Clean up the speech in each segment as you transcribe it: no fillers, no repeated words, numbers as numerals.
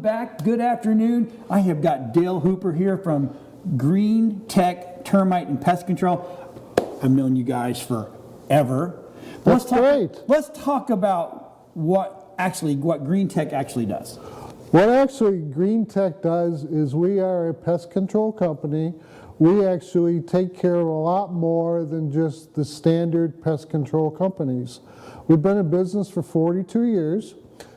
back. Good afternoon. I have got Dale Hooper here from Green Tech Termite and Pest Control. I've known you guys forever. That's great. Let's talk about what Green Tech actually does. What actually Green Tech does is we are a pest control company. We actually take care of a lot more than just the standard pest control companies. We've been in business for 42 years,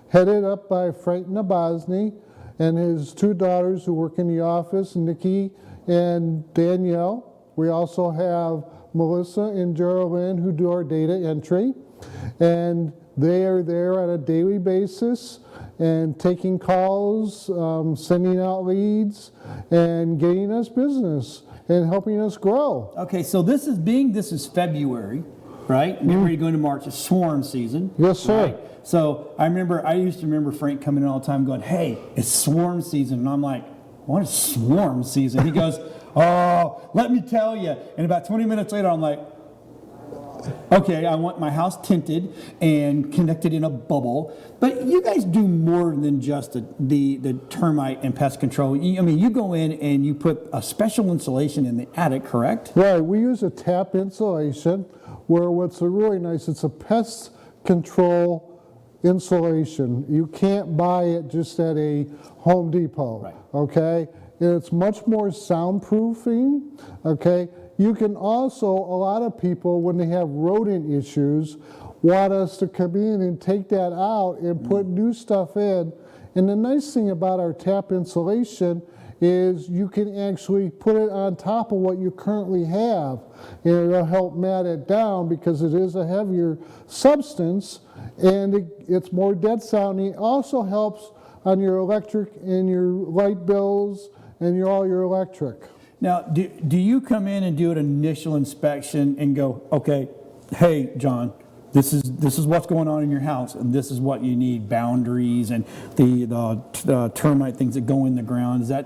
headed up by Frank Nabosny and his two daughters who work in the office, Nikki and Danielle. We also have Melissa and Geraldine who do our data entry, and they are there on a daily basis and taking calls, sending out leads, and getting us business and helping us grow. Okay, so this is February, right? And we're going to March. It's swarm season. Yes, sir. Right? So I used to remember Frank coming in all the time going, "Hey, it's swarm season." And I'm like, "What is swarm season?" He goes, "Oh, let me tell you." And about 20 minutes later, I'm like, "Okay, I want my house tinted and connected in a bubble." But you guys do more than just the termite and pest control. You go in and you put a special insulation in the attic, correct? Right. We use a tap insulation where what's really nice, it's a pest control insulation. You can't buy it just at a Home Depot. Right. Okay? It's much more soundproofing. Okay? You can also, a lot of people, when they have rodent issues, want us to come in and take that out and put new stuff in. And the nice thing about our tap insulation is you can actually put it on top of what you currently have. And it'll help mat it down because it is a heavier substance and it's more dead sounding. It also helps on your electric and your light bills and all your electric. Now, do you come in and do an initial inspection and go, "Okay, hey, John, this is what's going on in your house, and this is what you need, boundaries and the termite things that go in the ground"? Tell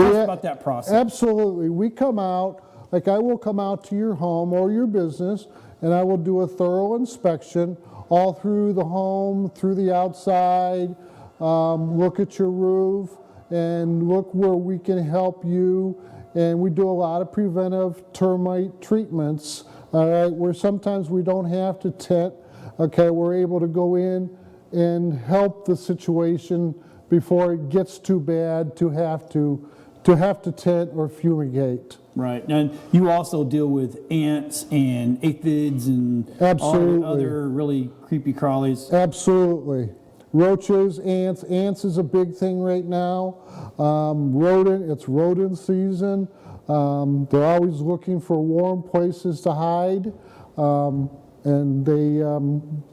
us about that process. Absolutely. We come out, like I will come out to your home or your business, and I will do a thorough inspection all through the home, through the outside, look at your roof, and look where we can help you. And we do a lot of preventive termite treatments, all right, where sometimes we don't have to tent. Okay, we're able to go in and help the situation before it gets too bad to have to tent or fumigate. Right, and you also deal with ants and aphids and Absolutely. all the other really creepy crawlies. Absolutely. Roaches, ants. Ants is a big thing right now. It's rodent season. They're always looking for warm places to hide. And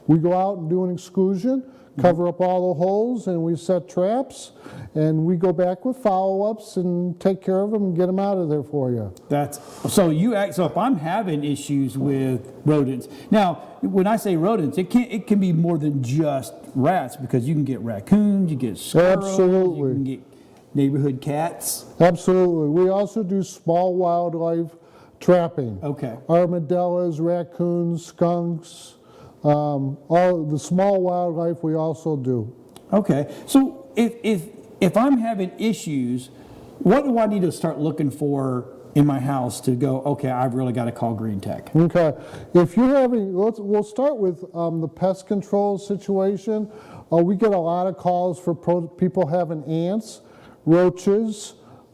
we go out and do an exclusion, cover up all the holes, and we set traps. And we go back with follow-ups and take care of them and get them out of there for you. So if I'm having issues with rodents, now when I say rodents, it can be more than just rats, because you can get raccoons, you get squirrels, Absolutely. You can get neighborhood cats. Absolutely. We also do small wildlife trapping. Okay. Armadillos, raccoons, skunks, all the small wildlife we also do. Okay. So if I'm having issues, what do I need to start looking for in my house to go, okay, I've really got to call Green Tech? Okay. If you're having, we'll start with the pest control situation. We get a lot of calls for people having ants, roaches.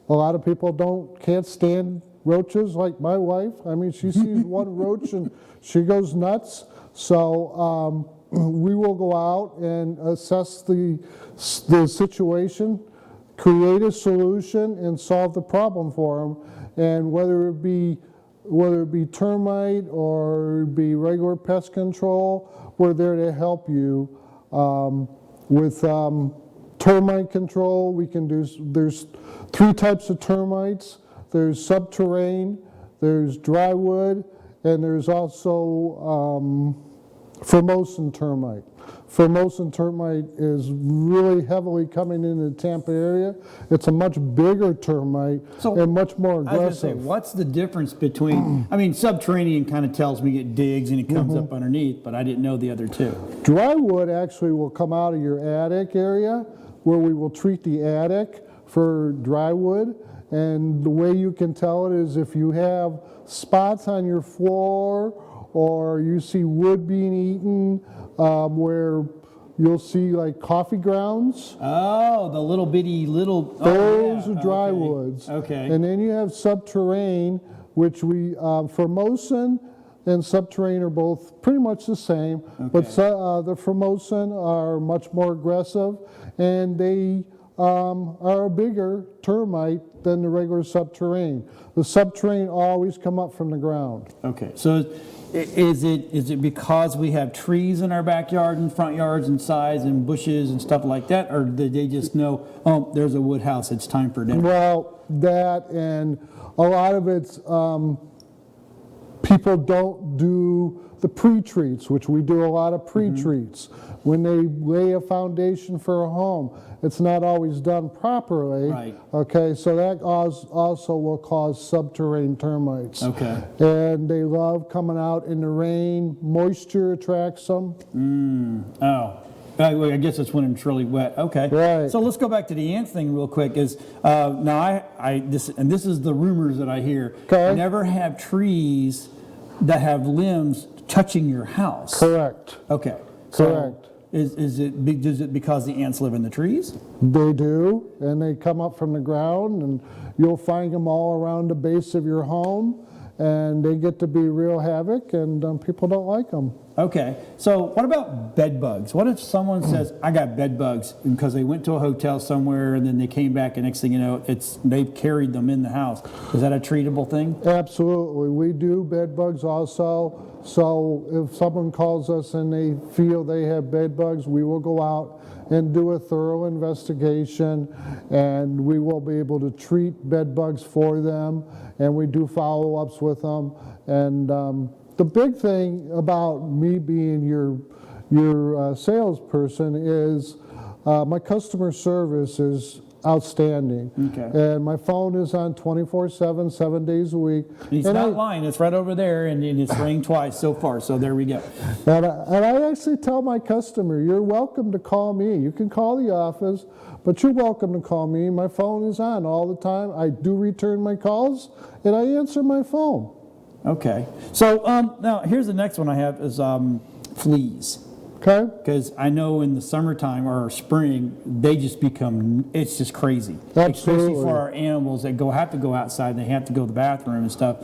A lot of people can't stand roaches, like my wife. I mean, she sees one roach and she goes nuts. So we will go out and assess the situation, create a solution, and solve the problem for them. And whether it be termite or it be regular pest control, we're there to help you with termite control. There's 3 types of termites. There's subterranean, there's drywood, and there's also Formosan termite. Formosan termite is really heavily coming into the Tampa area. It's a much bigger termite and much more aggressive. I was going to say, what's the difference between, subterranean kind of tells me it digs and it comes up underneath, but I didn't know the other two. Drywood actually will come out of your attic area. where we will treat the attic for dry wood. And the way you can tell it is if you have spots on your floor or you see wood being eaten where you'll see like coffee grounds. Oh, the little bitty little. Those oh, yeah. are dry okay. woods. Okay. And then you have subterrane, which we, Formosan and subterrane are both pretty much the same, but the Formosan are much more aggressive, and they are a bigger termite than the regular subterrane. The subterrane always come up from the ground. Okay, so is it because we have trees in our backyard and front yards and sides and bushes and stuff like that, or did they just know, oh, there's a wood house, it's time for dinner? Well, that and a lot of it's people don't do the pre-treats, which we do a lot of pre-treats. When they lay a foundation for a home, it's not always done properly. Right. Okay, so that also will cause subterranean termites. Okay. And they love coming out in the rain. Moisture attracts them. Oh. I guess it's when it's really wet. Okay. Right. So let's go back to the ants thing real quick. Is now this is the rumors that I hear. Okay. Never have trees that have limbs touching your house. Correct. Okay. Correct. So is it because the ants live in the trees? They do, and they come up from the ground, and you'll find them all around the base of your home, and they get to be real havoc, and people don't like them. Okay, so what about bed bugs? What if someone says, I got bed bugs because they went to a hotel somewhere and then they came back and next thing you know, they've carried them in the house. Is that a treatable thing? Absolutely. We do bed bugs also. So if someone calls us and they feel they have bed bugs, we will go out and do a thorough investigation, and we will be able to treat bed bugs for them, and we do follow-ups with them. And the big thing about me being your salesperson is my customer service is outstanding. Okay. And my phone is on 24/7, 7 days a week. He's not lying. It's right over there, and it's rang twice so far, so there we go. And I actually tell my customer, you're welcome to call me. You can call the office, but you're welcome to call me. My phone is on all the time. I do return my calls, and I answer my phone. Okay. So now here's the next one I have is fleas. Okay? Because I know in the summertime or spring, they just become, it's just crazy. Absolutely. Especially for our animals that have to go outside, and they have to go to the bathroom and stuff.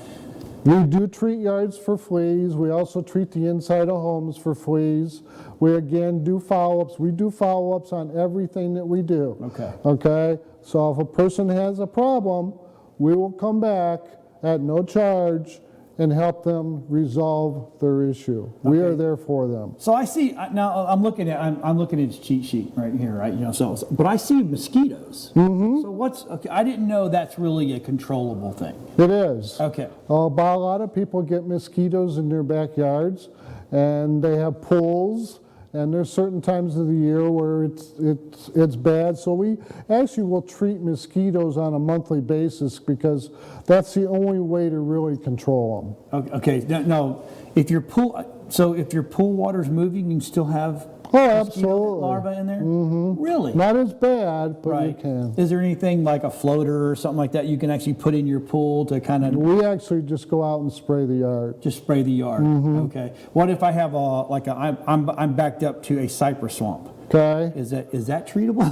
We do treat yards for fleas. We also treat the inside of homes for fleas. We again do follow-ups. We do follow-ups on everything that we do. Okay. Okay? So if a person has a problem, we will come back at no charge and help them resolve their issue. We are there for them. So I see now. I'm looking at his cheat sheet right here, right? You know, but I see mosquitoes. Mm-hmm. So okay? I didn't know that's really a controllable thing. It is. Okay. A lot of people get mosquitoes in their backyards, and they have pools. And there's certain times of the year where it's bad. So we actually will treat mosquitoes on a monthly basis because that's the only way to really control them. Okay. No. If your pool water's moving, you can still have mosquito absolutely. larvae in there. Mm-hmm. Really? Not as bad, but right. you can. Is there anything like a floater or something like that you can actually put in your pool to kind of? We actually just go out and spray the yard. Just spray the yard. Mm-hmm. Okay. What if I have I'm backed up to a cypress swamp? Okay. Is that treatable?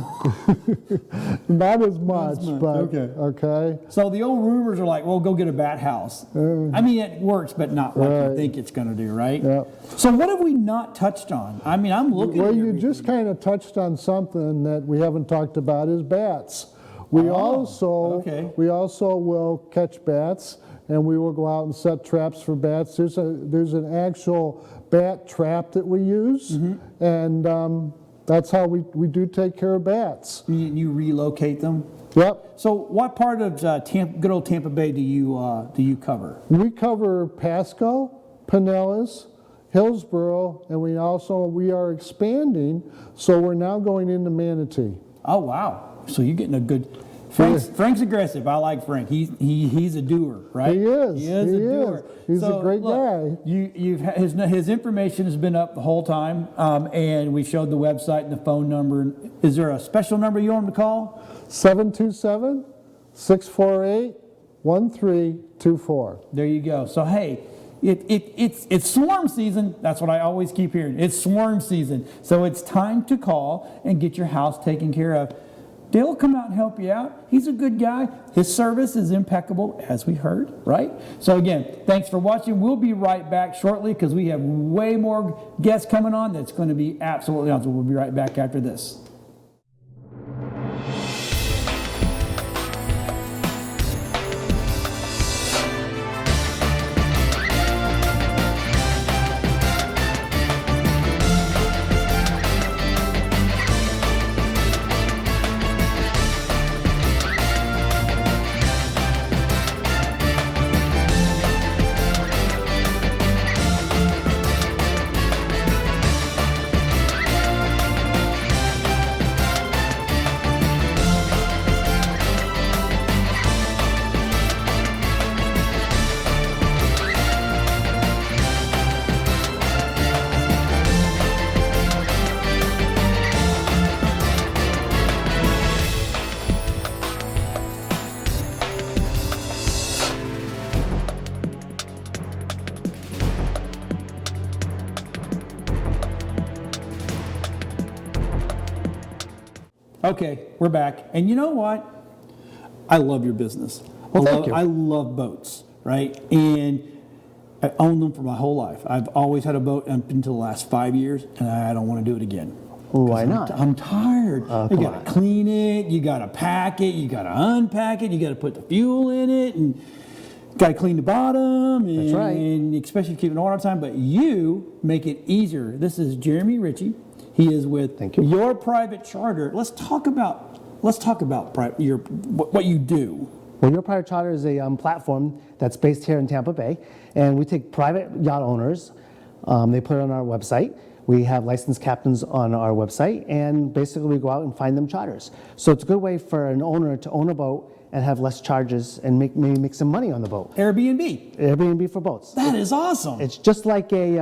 Not as much, but okay. So the old rumors are like, well, go get a bat house. I mean, it works, but not like you think it's going to do, right? Yeah. So what have we not touched on? I mean, I'm looking. Well, you just kind of touched on something that we haven't talked about is bats. We also will catch bats, and we will go out and set traps for bats. There's an actual bat trap that we use, and that's how we do take care of bats. You relocate them? Yep. So what part of good old Tampa Bay do you cover? We cover Pasco, Pinellas, Hillsborough, and we are expanding, so we're now going into Manatee. Oh, wow. So you're getting a good... Frank's aggressive. I like Frank. He's a doer, right? He is. He is a doer. He's a great guy. His information has been up the whole time, and we showed the website and the phone number. Is there a special number you want him to call? 727-648-1324. There you go. So hey, it's swarm season. That's what I always keep hearing. It's swarm season. So it's time to call and get your house taken care of. Dale will come out and help you out. He's a good guy. His service is impeccable, as we heard, right? So again, thanks for watching. We'll be right back shortly because we have way more guests coming on that's going to be absolutely awesome. We'll be right back after this. Okay, we're back. And you know what? I love your business. Well, thank you. I love boats, right? And I owned them for my whole life. I've always had a boat up until the last 5 years, and I don't want to do it again. Why not? I'm tired. You come got on. to clean it, you got to pack it, you got to unpack it, you got to put the fuel in it, and got to clean the bottom. And, That's right. And especially keeping it all the time. But you make it easier. This is Jeremy Ritchea. He is with Thank you. Your Private Charter. Let's talk about what you do. Well, Your Private Charter is a platform that's based here in Tampa Bay, and we take private yacht owners. They put it on our website. We have licensed captains on our website, and basically we go out and find them charters. So it's a good way for an owner to own a boat and have less charges and maybe make some money on the boat. Airbnb. Airbnb for boats. That is awesome. It's just like a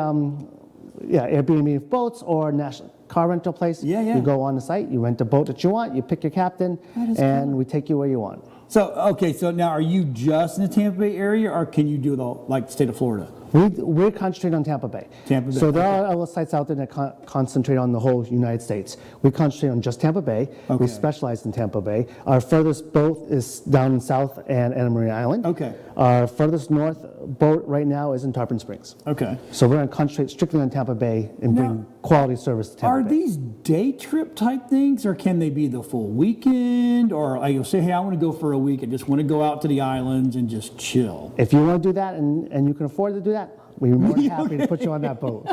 Airbnb for boats or national car rental place. Yeah, yeah. You go on the site, you rent a boat that you want, you pick your captain, and we take you where you want. So, okay, so now are you just in the Tampa Bay area, or can you do it all, like the state of Florida? We concentrate on Tampa Bay. Tampa Bay, So there are other sites out there that concentrate on the whole United States. We concentrate on just Tampa Bay. Okay. We specialize in Tampa Bay. Our furthest boat is down in South and Anna Maria Island. Okay. Our furthest north boat right now is in Tarpon Springs. Okay. So we're going to concentrate strictly on Tampa Bay and bring quality service to Tampa Are Bay. these day trip type things, or can they be the full weekend? Or like you'll say, hey, I want to go for a week. I just want to go out to the islands and just chill. If you want to do that and you can afford to do that, we're more than happy to put you on that boat.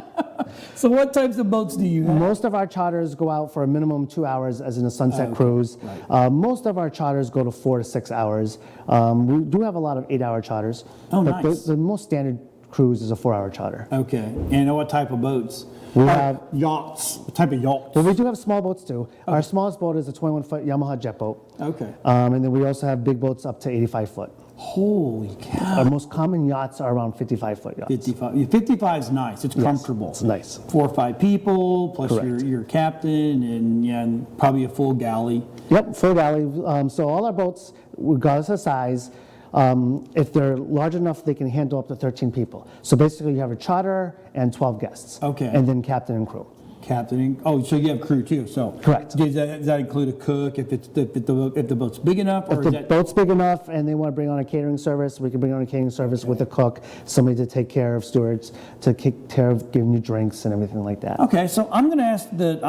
So what types of boats do you have? Most of our charters go out for a minimum 2 hours, as in a sunset cruise. Right. Most of our charters go to 4 to 6 hours. We do have a lot of 8-hour charters. Oh, but nice. the most standard cruise is a 4-hour charter. Okay. And what type of boats? We have yachts. What type of yachts? Well, we do have small boats too. Our smallest boat is a 21-foot Yamaha jet boat. Okay. And then we also have big boats up to 85-foot. Holy cow. Our most common yachts are around 55-foot yachts. 55. 55 is nice. It's comfortable. It's nice. 4 or 5 people, plus Correct. your captain, and probably a full galley. Yep, full galley. So all our boats, regardless of size, if they're large enough, they can handle up to 13 people. So basically, you have a charter and 12 guests. Okay. And then captain and crew. Captaining. Oh, so you have crew too. So Correct. Does that include a cook if the boat's big enough, or If the boat's big enough and they want to bring on a catering service, we can bring on a catering service with a cook, somebody to take care of stewards, to take care of giving you drinks and everything like that. Okay, so I'm going to ask the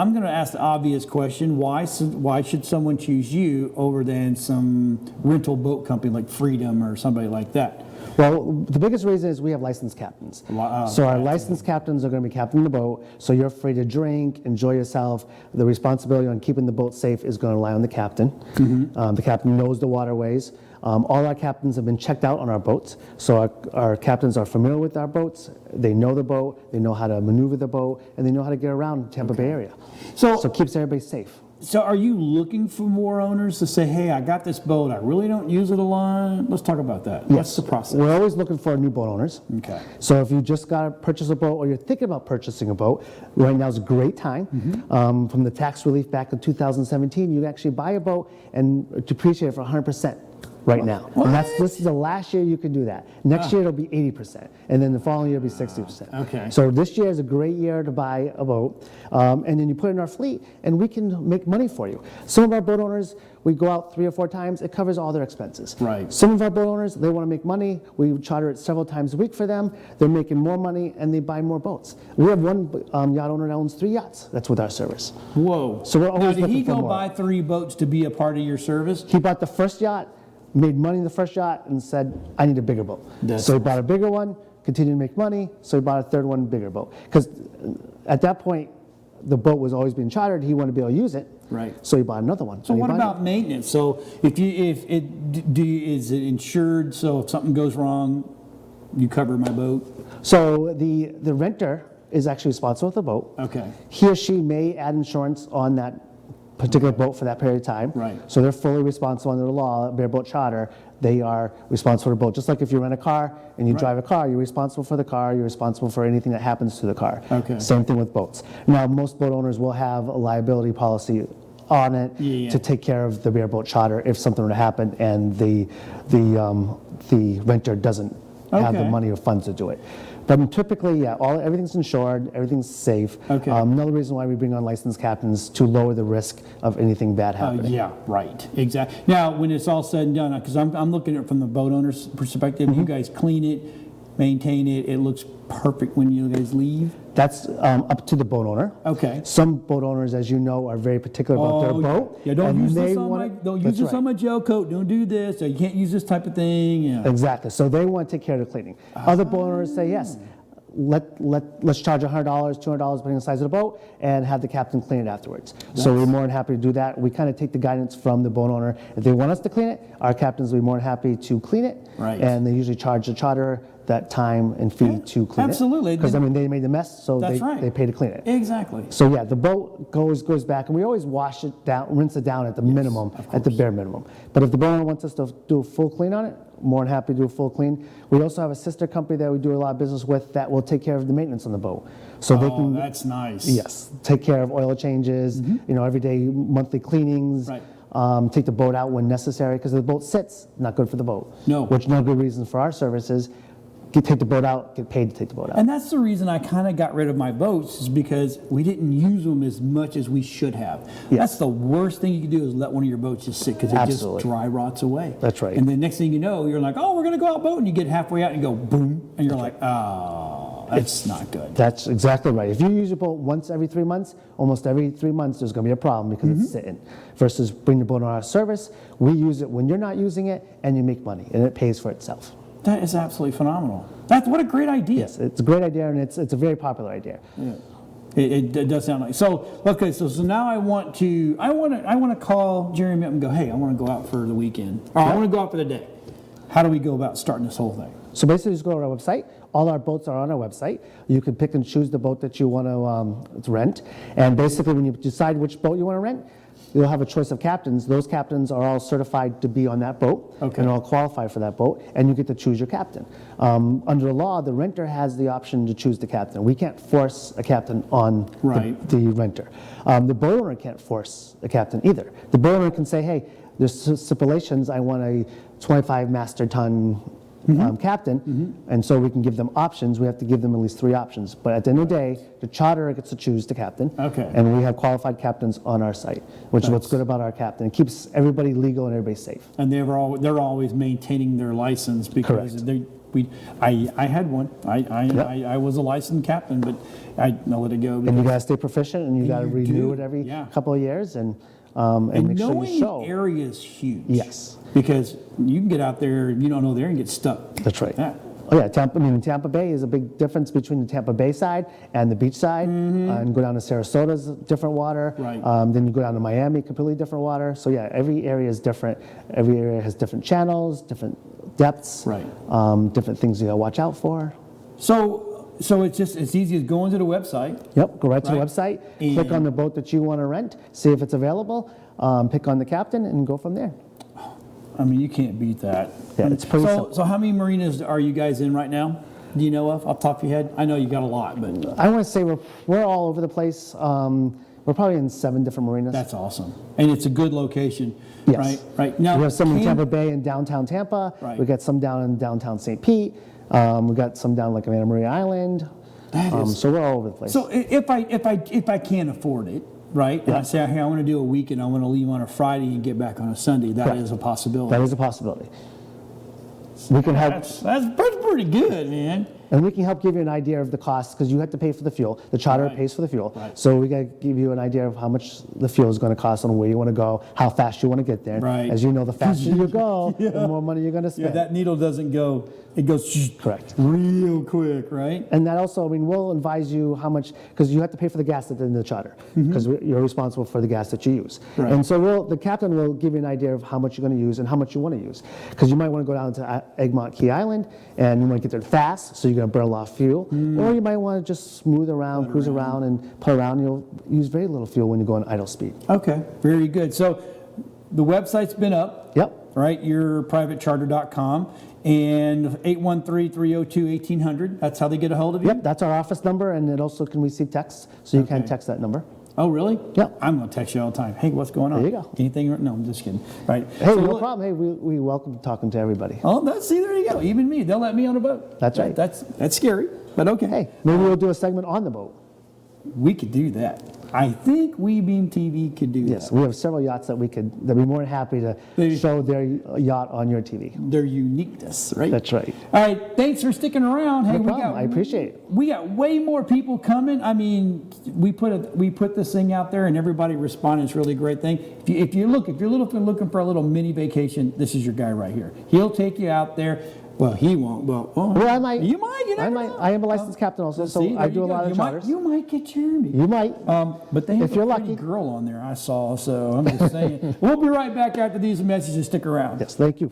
obvious question: Why should someone choose you over than some rental boat company like Freedom or somebody like that? Well, the biggest reason is we have licensed captains. So our licensed captains are going to be captaining the boat, so you're free to drink, enjoy yourself. The responsibility on keeping the boat safe is going to lie on the captain. The captain knows the waterways. All our captains have been checked out on our boats, so our captains are familiar with our boats. They know the boat, they know how to maneuver the boat, and they know how to get around the Tampa Bay area. So it keeps everybody safe. So are you looking for more owners to say, hey, I got this boat, I really don't use it a lot? Let's talk about that. What's the process? We're always looking for new boat owners. Okay. So if you just got to purchase a boat or you're thinking about purchasing a boat, right now is a great time. From the tax relief back in 2017, you can actually buy a boat and depreciate it for 100%. Right now. And this is the last year you can do that. Next year it'll be 80%, and then the following year it'll be 60%. Okay. So this year is a great year to buy a boat, and then you put it in our fleet, and we can make money for you. Some of our boat owners, we go out 3 or 4 times, it covers all their expenses. Right. Some of our boat owners, they want to make money, we charter it several times a week for them, they're making more money, and they buy more boats. We have one yacht owner that owns 3 yachts. That's with our service. Whoa. So we're always now, did he looking for go more. buy 3 boats to be a part of your service? He bought the first yacht, made money in the first yacht, and said, I need a bigger boat. So he bought a bigger one, continued to make money, so he bought a 3rd one, bigger boat. Because at that point, the boat was always being chartered, he wanted to be able to use it. Right. So he bought another one. So what about maintenance? So is it insured, so if something goes wrong, you cover my boat? So the renter is actually responsible for the boat. Okay. He or she may add insurance on that particular boat for that period of time. Right. So they're fully responsible under the law, bareboat charter. They are responsible for the boat. Just like if you rent a car and you drive a car, you're responsible for the car, you're responsible for anything that happens to the car. Okay. Same thing with boats. Now, most boat owners will have a liability policy on it to take care of the bareboat charter if something were to happen and the renter doesn't have the money or funds to do it. But typically, everything's insured, everything's safe. Okay. Another reason why we bring on licensed captains to lower the risk of anything bad happening. Yeah, right, exactly. Now, when it's all said and done, because I'm looking at it from the boat owner's perspective, you guys clean it, maintain it, it looks perfect when you guys leave? That's up to the boat owner. Okay. Some boat owners, as you know, are very particular about their boat. Yeah, don't and use they this on wanna- my, don't use That's this right. on my gel coat, don't do this, or you can't use this type of thing. Yeah. Exactly. So they want to take care of the cleaning. Other boat owners say, yes, let's charge $100, $200, depending on the size of the boat, and have the captain clean it afterwards. So we're more than happy to do that. We kind of take the guidance from the boat owner. If they want us to clean it, our captains will be more than happy to clean it. Right. And they usually charge the charter that time and fee to clean absolutely. it. Because, I mean, they made the mess, so That's right. they pay to clean it. Exactly. So yeah, the boat goes back, and we always wash it down, rinse it down at the minimum, at the bare minimum. But if the boat owner wants us to do a full clean on it, more than happy to do a full clean. We also have a sister company that we do a lot of business with that will take care of the maintenance on the boat. So they can, that's nice. yes, take care of oil changes, everyday monthly cleanings. Right. Take the boat out when necessary, because the boat sits, not good for the boat. No. Which no good reason for our services. Take the boat out, get paid to take the boat out. And that's the reason I kind of got rid of my boats, is because we didn't use them as much as we should have. Yes. That's the worst thing you can do, is let one of your boats just sit, because it just Absolutely. dry rots away. That's right. And the next thing you know, you're like, oh, we're going to go out boating. You get halfway out and you go boom, and you're like, oh, that's not good. That's exactly right. If you use your boat once every 3 months, almost every 3 months there's going to be a problem because it's sitting. Versus bring the boat on our service, we use it when you're not using it, and you make money, and it pays for itself. That is absolutely phenomenal. What a great idea. Yes, it's a great idea, and it's a very popular idea. Yeah. It does sound like so. Okay, so now I want to call Jeremy up and go, hey, I want to go out for the weekend, or I want to go out for the day. How do we go about starting this whole thing? So basically, just go to our website. All our boats are on our website. You can pick and choose the boat that you want to rent. And basically, when you decide which boat you want to rent, you'll have a choice of captains. Those captains are all certified to be on that boat, and all qualified for that boat, and you get to choose your captain. Under the law, the renter has the option to choose the captain. We can't force a captain on the renter. The boat owner can't force a captain either. The boat owner can say, hey, there's stipulations, I want a 25 master ton captain, and so we can give them options. We have to give them at least 3 options. But at the end of the day, the charter gets to choose the captain, and we have qualified captains on our site, which is what's good about our captain. It keeps everybody legal and everybody safe. And they're always maintaining their license, because I had one. I was a licensed captain, but I let it go. And you got to stay proficient, and you got to renew it every couple of years, and make sure you show. Knowing the area is huge. Yes. Because you can get out there, you don't know there, and get stuck. That's right. Yeah. Oh yeah, Tampa Bay is a big difference between the Tampa Bay side and the beach side. And go down to Sarasota's different water. Right. Then you go down to Miami, completely different water. So yeah, every area is different. Every area has different channels, different depths. Right. Different things you gotta watch out for. So So it's just as easy as going to the website. Yep, go right to the Right. website, click on the boat that you want to rent, see if it's available, pick on the captain, and go from there. I mean, you can't beat that. Yeah, it's pretty so, simple. so how many marinas are you guys in right now? Do you know of off the top of your head? I know you got a lot, but I want to say we're all over the place. We're probably in 7 different marinas. that's awesome. And it's a good location, Yes. right? Right. Now, We have some in can- Tampa Bay and downtown Tampa. Right. We got some down in downtown St. Pete. We got some down like Anna Maria Island. That is- So we're all over the place. So if I can't afford it, right? And I say, hey, I want to do a weekend. I want to leave on a Friday and get back on a Sunday. That Correct. is a possibility. that is a possibility. We can help, That's pretty good, man. and we can help give you an idea of the cost because you have to pay for the fuel. The charter Right. pays for the fuel. Right. So we got to give you an idea of how much the fuel is going to cost and where you want to go, how fast you want to get there. Right. As you know, the faster you go, the more money you're going to Yeah, spend. that needle doesn't go. It goes Correct. real quick, right? And that also, I mean, we'll advise you how much, because you have to pay for the gas at the end of the charter, because you're responsible for the gas that you use. Right. And so the captain will give you an idea of how much you're going to use and how much you want to use. Because you might want to go down to Egmont Key Island, and you want to get there fast, so you're going to burn a lot of fuel. Or you might want to just smooth around, cruise around, and play around. You'll use very little fuel when you go on idle speed. Okay, very good. So the website's been up. Yep. Right, yourprivatecharter.com and 813-302-1800. That's how they get a hold of you? Yep, that's our office number, and it also can receive texts, so you can Okay. text that number. Oh, really? Yep. I'm going to text you all the time. Hey, what's going on? There you go. Anything? No, I'm just kidding. Right. Hey, So no look- problem. Hey, we welcome talking to everybody. Oh, see, there you go. Even me. They'll let me on a boat. That's right. That's scary, but okay. Hey, maybe we'll do a segment on the boat. We could do that. I think We Beam TV could do Yes, that. we have several yachts that we'd be more than happy to They- show their yacht on your TV. Their uniqueness, right? That's right. All right, thanks for sticking around. Hey, No problem. I appreciate it. We got way more people coming. I mean, we put this thing out there, and everybody responded. It's a really great thing. If you're looking for a little mini vacation, this is your guy right here. He'll take you out there. Well, he won't. Well, I might. You might. You never I might. know. I am a licensed captain also, so See, I there do you a go. lot of You charters. You might get Jeremy. You might. But they have If you're a pretty lucky. girl on there, I saw. So I'm just saying. We'll be right back after these messages. Stick around. Yes, thank you.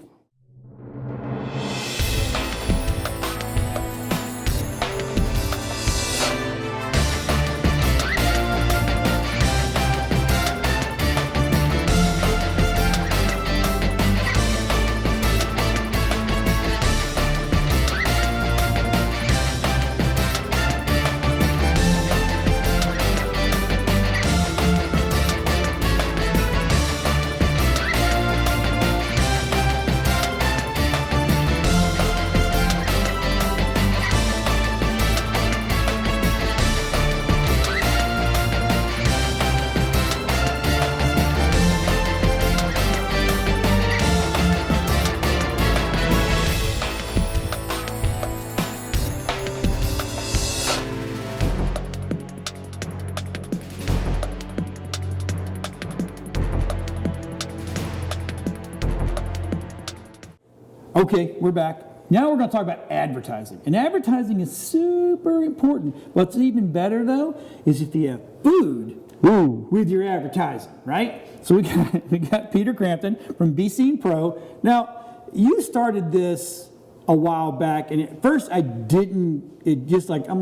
Okay, we're back. Now we're going to talk about advertising. And advertising is super important. What's even better, though, is if you have food with your advertising, right? So we got Peter Crampton from Be Seen Pro. Now, you started this a while back, and at first I'm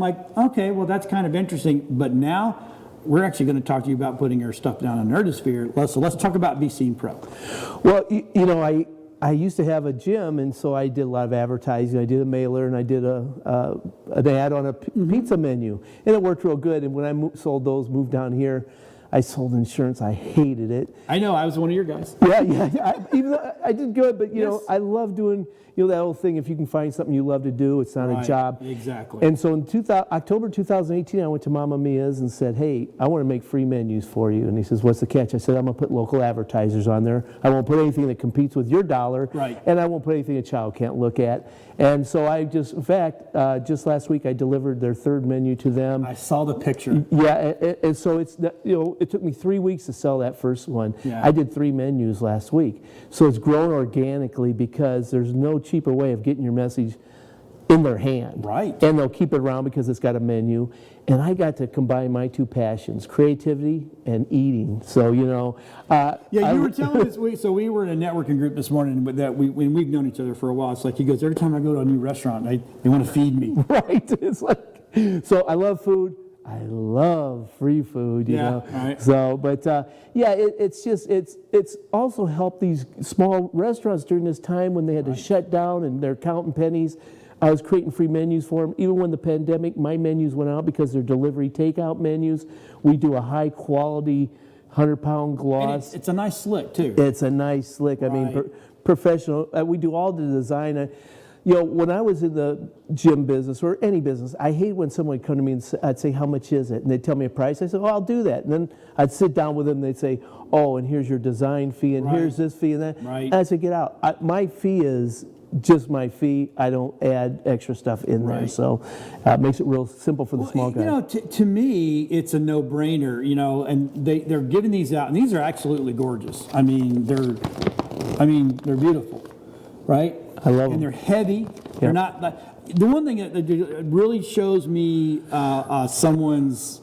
like, okay, well, that's kind of interesting. But now we're actually going to talk to you about putting our stuff down on Nerdosphere. So let's talk about Be Seen Pro. Well, you know, I used to have a gym, and so I did a lot of advertising. I did a mailer, and I did an ad on a pizza menu, and it worked real good. And when I moved down here, I sold insurance. I hated it. I know, I was one of your guys. Yeah. Even though I did good, but you know, I love doing that whole thing. If you can find something you love to do, it's not a job. Exactly. And so in October 2018, I went to Mama Mia's and said, "Hey, I want to make free menus for you." And he says, "What's the catch?" I said, "I'm gonna put local advertisers on there. I won't put anything that competes with your dollar, Right. and I won't put anything a child can't look at." And so in fact, just last week I delivered their third menu to them. I saw the picture. Yeah, and so it took me 3 weeks to sell that first one. Yeah. I did 3 menus last week. So it's grown organically because there's no cheaper way of getting your message in their hand. Right. And they'll keep it around because it's got a menu. And I got to combine my two passions, creativity and eating. So, you know. Yeah, you were telling us, so we were in a networking group this morning that we've known each other for a while. It's like he goes, every time I go to a new restaurant, they want to feed me. Right. It's like, so I love food. I love free food, you know. Right. So, but yeah, it's also helped these small restaurants during this time when they had to shut down and they're counting pennies. I was creating free menus for them. Even when the pandemic, my menus went out because they're delivery takeout menus. We do a high quality 100-pound gloss. And it's a nice slick too. It's a nice slick. I mean, professional. We do all the design. You know, when I was in the gym business or any business, I hate when someone would come to me and I'd say, how much is it? And they'd tell me a price. I said, oh, I'll do that. And then I'd sit down with them and they'd say, oh, and here's your design fee and here's this fee and that. Right. And I said, get out. My fee is just my fee. I don't add extra stuff in there. So it makes it real simple for the small guy. You know, to me, it's a no-brainer, you know, and they're giving these out, and these are absolutely gorgeous. I mean, they're beautiful, right? I love them. And they're heavy. They're not, the one thing that really shows me someone's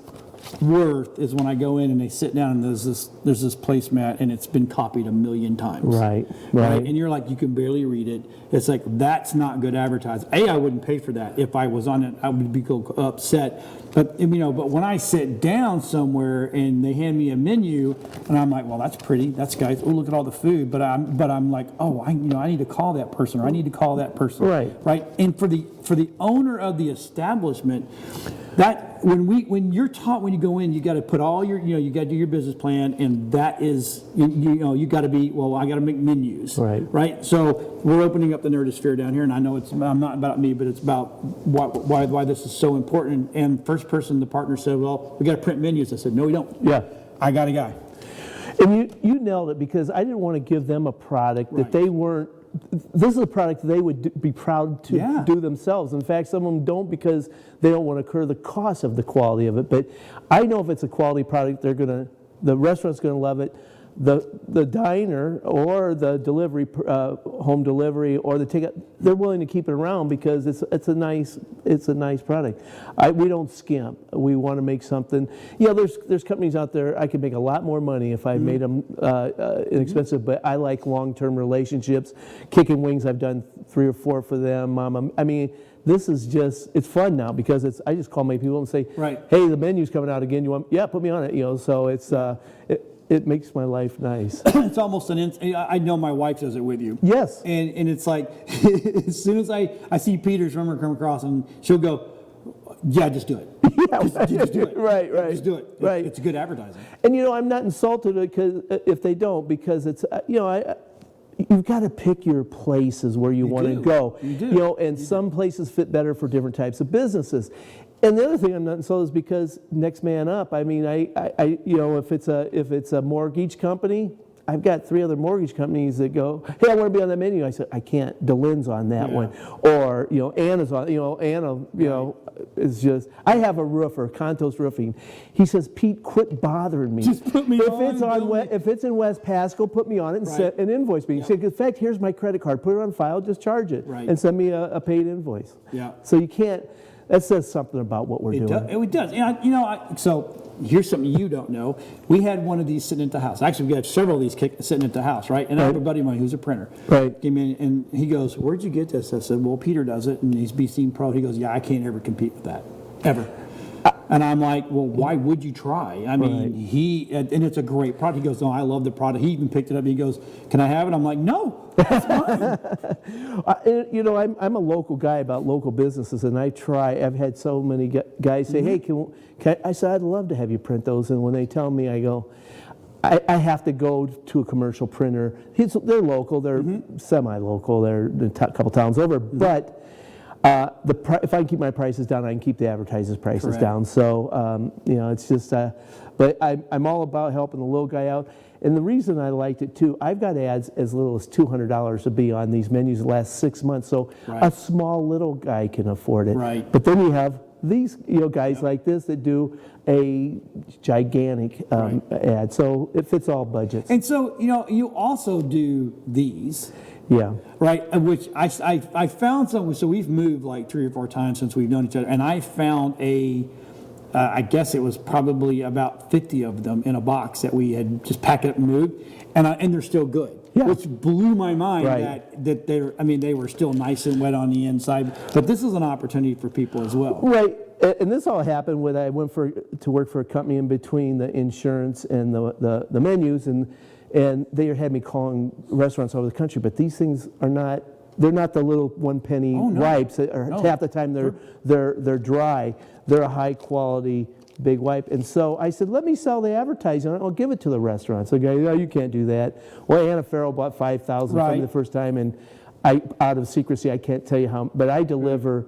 worth is when I go in and they sit down and there's this placemat and it's been copied a million times. Right. And you're like, you can barely read it. It's like, that's not good advertising. I wouldn't pay for that. If I was on it, I would be upset. But, you know, but when I sit down somewhere and they hand me a menu and I'm like, well, that's pretty. That's nice. Oh, look at all the food. But I'm like, oh, I need to call that person or I need to call that person. Right. And for the owner of the establishment, that when you're taught when you go in, you got to put all your, you know, you got to do your business plan, and that is, you know, you got to be, well, I got to make menus. Right. So we're opening up the Nerdosphere down here, and I know I'm not about me, but it's about why this is so important. And first person, the partner said, well, we got to print menus. I said, no, we don't. Yeah. I got a guy. And you nailed it, because I didn't want to give them a product that they weren't. This is a product they would be proud to do themselves. In fact, some of them don't because they don't want to incur the cost of the quality of it. But I know if it's a quality product, the restaurant's going to love it. The diner or the delivery, home delivery or the takeout, they're willing to keep it around because it's a nice product. We don't skimp. We want to make something. Yeah, there's companies out there. I could make a lot more money if I made them inexpensive, but I like long-term relationships. Kicking Wings, I've done 3 or 4 for them. I mean, this is just, it's fun now because I just call my people and say, hey, the menu's coming out again. You want? Yeah, put me on it. You know, so it's it makes my life nice. It's almost I know my wife does it with you. Yes. And it's like, as soon as I see Peter's rumor come across, and she'll go, yeah, just do it. Just do it. Right. Just do it. Right. It's good advertising. And, you know, I'm not insulted because if they don't, because it's, you know, you've got to pick your places where you want to go. You do. You know, and some places fit better for different types of businesses. And the other thing I'm not insulted is because next man up. I mean, I you know, if it's a mortgage company, I've got 3 other mortgage companies that go, hey, I want to be on that menu. I said, I can't. DeLynne's on that one, or you know, Anna's on. You know, Anna, you know, is just. I have a roofer, Contos Roofing. He says, Pete, quit bothering me. Just put me if it's in West Pasco, put me on it and set an invoice me. He said, in fact, here's my credit card. Put it on file. Just charge it and send me a paid invoice. Yeah. So you can't. That says something about what we're doing. It does. You know, so here's something you don't know. We had one of these sitting at the house. Actually, we had several of these sitting at the house, right? And I have a buddy of mine who's a printer. Came in and he goes, where'd you get this? I said, well, Peter does it, and he's BC Pro. He goes, yeah, I can't ever compete with that, ever. And I'm like, well, why would you try? I mean, and it's a great product. He goes, no, I love the product. He even picked it up. He goes, can I have it? I'm like, no, that's mine. You know, I'm a local guy about local businesses, and I've had so many guys say, hey, I said, I'd love to have you print those. And when they tell me, I go, I have to go to a commercial printer. They're local. They're semi-local. They're a couple towns over. But if I can keep my prices down, I can keep the advertisers' prices down. So, you know, it's just, but I'm all about helping the little guy out. And the reason I liked it too, I've got ads as little as $200 to be on these menus the last 6 months. So a small little guy can afford it. But then you have these, you know, guys like this that do a gigantic ad. So it fits all budgets. And so, you know, you also do these. Yeah. Right, which I found something. So we've moved like 3 or 4 times since we've known each other, and I found I guess it was probably about 50 of them in a box that we had just packed up and moved, and they're still good. Yeah. Which blew my mind Right. that they were still nice and wet on the inside. But this is an opportunity for people as well. Right, and this all happened when I went to work for a company in between the insurance and the menus, and they had me calling restaurants all over the country. But these things are not. They're not the little 1 penny wipes. Half the time they're dry. They're a high quality big wipe. And so I said, let me sell the advertising. I'll give it to the restaurants. The guy, no, you can't do that. Well, Anna Farrell bought 5,000 from me the first time, and out of secrecy, I can't tell you how, but I deliver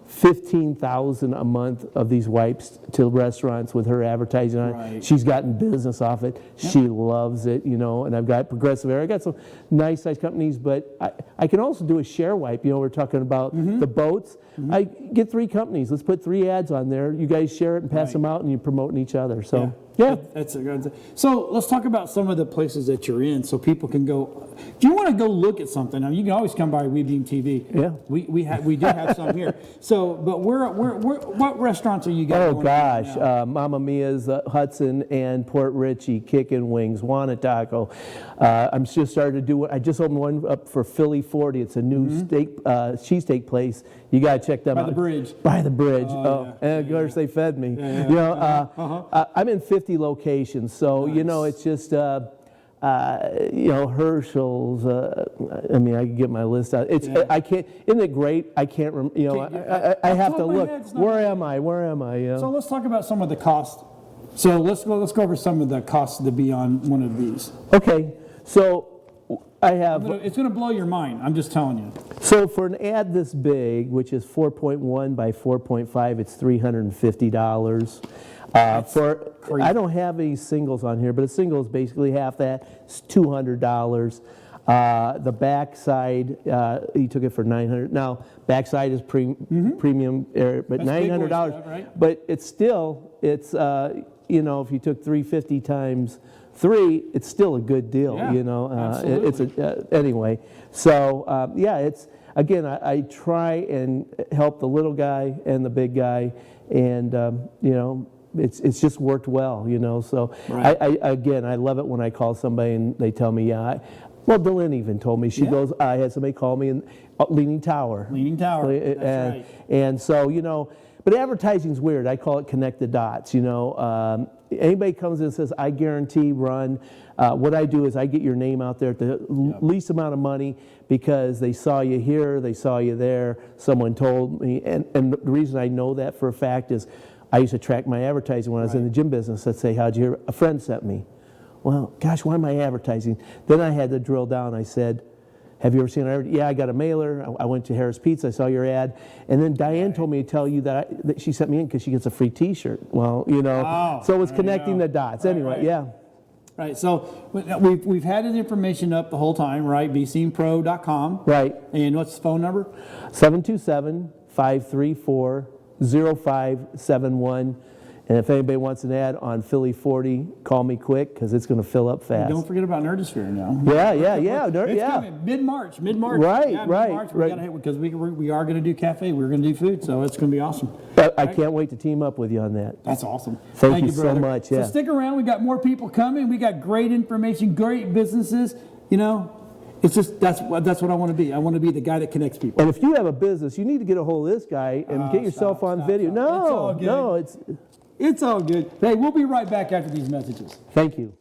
15,000 a month of these wipes to restaurants with her advertising on it. Right. She's gotten business off it. Yep. She loves it, and I've got Progressive Air. I got some nice size companies, but I can also do a share wipe. We're talking about the boats. I get 3 companies. Let's put 3 ads on there. You guys share it and pass them out, and you're promoting each other. So that's a good. So let's talk about some of the places that you're in, so people can go. Do you want to go look at something? I mean, you can always come by WeBeam TV. Yeah, we do have some here. So, but what restaurants are you guys? Oh gosh, Mamma Mia's, Hudson and Port Ritchie, Kickin' Wings, Wanna Taco. I'm just starting to do. I just opened one up for Philly 40. It's a new cheesesteak place. You gotta check them out. By the bridge. By the bridge. Yeah. And of course they fed me. Yeah. I'm in 50 locations, so nice. it's just Herschel's. I mean, I can get my list out. I can't. Isn't it great? I can't. I have to look. Where am I? So let's talk about some of the costs. So let's go over some of the costs to be on one of these. Okay. So I have. It's going to blow your mind. I'm just telling you. So for an ad this big, which is 4.1 by 4.5, it's $350. Crazy. I don't have any singles on here, but a single is basically half that. It's $200. The backside, he took it for $900. Now, backside is premium, but That's $900. stuff, right? But it's still, if you took $350 times 3, it's still a good deal. Yeah, absolutely. Anyway. So it's again, I try and help the little guy and the big guy, and it's just worked well. So right. I love it when I call somebody and they tell me, well, Dylan even told me, she goes, I had somebody call me in Leaning Tower. That's right. And so, but advertising's weird. I call it connect the dots. Anybody comes in and says, I guarantee run. What I do is I get your name out there at the least amount of money because they saw you here, they saw you there, someone told me. And the reason I know that for a fact is I used to track my advertising when I was in the gym business. I'd say, how'd you hear? A friend sent me. Well, gosh, why am I advertising? Then I had to drill down. I said, have you ever seen our ad? Yeah, I got a mailer. I went to Harris Pizza. I saw your ad. And then Diane told me to tell you that she sent me in because she gets a free T-shirt. Well, so it was connecting the dots. Anyway, Right, so we've had his information up the whole time, right? bseenpro.com. Right. And what's the phone number? 727-534-0571. And if anybody wants an ad on Philly 40, call me quick because it's going to fill up fast. Don't forget about Nerdosphere now. Yeah. It's coming mid-March. Right. Mid-March, we gotta hit because we are going to do cafe. We're going to do food, so it's going to be awesome. I can't wait to team up with you on that. That's awesome. Thank you so brother. much. So stick around. We got more people coming. We got great information, great businesses. It's just that's what I want to be. I want to be the guy that connects people. And if you have a business, you need to get a hold of this guy and get yourself on video. No, It's all good. Hey, we'll be right back after these messages. Thank you.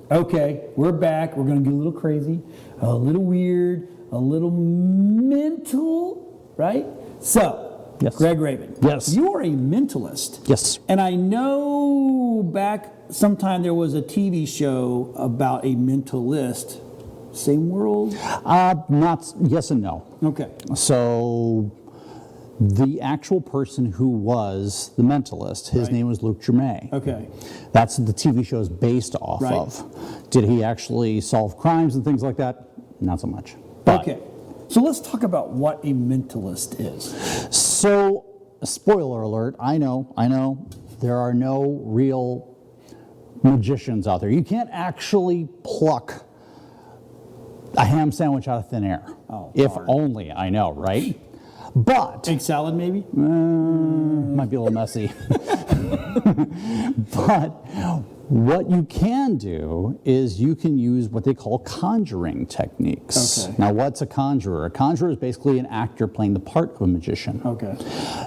Okay, we're back. We're going to get a little crazy, a little weird, a little mental, right? So, Yes. Greg Raven. Yes. You are a mentalist. Yes. And I know back sometime there was a TV show about a mentalist. Same world? Not yes and no. Okay. So the actual person who was the mentalist, his Right. name was Luke Germain. Okay. That's what the TV show is based off Right. of. Did he actually solve crimes and things like that? Not so much. But- Okay. So let's talk about what a mentalist is. So, spoiler alert, I know, there are no real magicians out there. You can't actually pluck a ham sandwich out of thin air. Oh, if darn. only, I know, right? But, Egg salad, maybe? might be a little messy. But what you can do is you can use what they call conjuring techniques. Okay. Now, what's a conjurer? A conjurer is basically an actor playing the part of a magician. Okay.